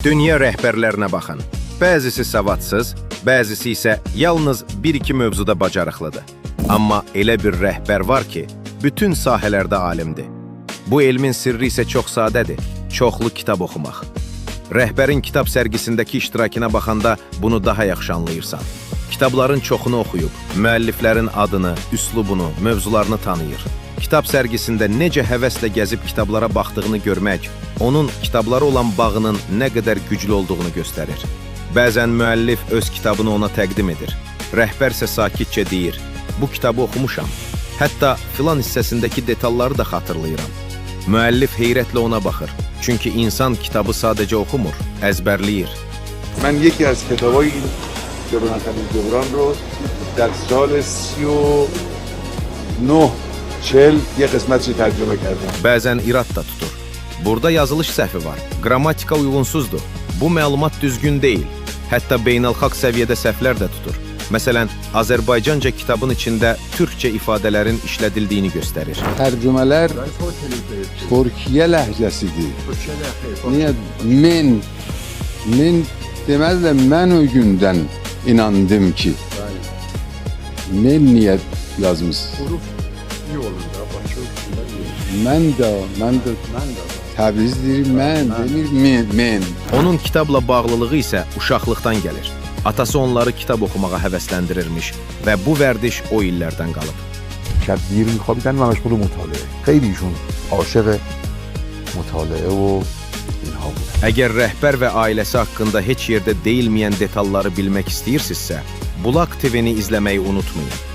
Dünya rəhbərlərinə baxın. Bəzisi savadsız, bəzisi isə yalnız bir-iki mövzuda bacarıqlıdır. Amma elə bir rəhbər var ki, bütün sahələrdə alimdir. Bu elmin sirri isə çox sadədir, çoxlu kitab oxumaq. Rəhbərin kitab sərgisindəki iştirakına baxanda bunu daha yaxşı anlayırsan. Kitabların çoxunu oxuyub, müəlliflərin adını, üslubunu, mövzularını tanıyır. Kitab sərgisində necə həvəslə gəzib kitablara baxdığını görmək, onun kitablara olan bağının nə qədər güclü olduğunu göstərir. Bəzən müəllif öz kitabını ona təqdim edir. Rəhbər isə sakitcə deyir, bu kitabı oxumuşam. Hətta filan hissəsindəki detalları da xatırlayıram. Müəllif heyrətlə ona baxır. Çünki insan kitabı sadəcə oxumur, əzbərləyir. من یکی از کتابای این جنرال جبران رو در سال 39-40 یه قسمتش ترجمه کردم. Bəzən irad da tutur. Burada yazılış səhvi var, qrammatika uyğunsuzdur. Bu məlumat düzgün deyil. Hətta beynəlxalq səviyyədə səhvlər də tutur. Məsələn, Azərbaycanca kitabın içində türkçə ifadələrin işlədildiyini göstərir. Tercümeler Türkiye lehçesidir. Niye? Men demezle ben o günden inandım ki. Men niye yazmış? Men de Təbrizdir, men demir, men. Onun kitabla bağlılığı isə uşaqlıqdan gəlir. Atası onları kitab oxumağa həvəsləndirirmiş və bu vərdiş o illərdən qalıb. شب دیر میخوابیدن و مشغول مطالعه خیلیشون عاشق مطالعه و اینها بود. Əgər rəhbər və ailəsi haqqında heç yerdə deyilməyən detalları bilmək istəyirsinizsə, Bulaq TV-ni izləməyi unutmayın.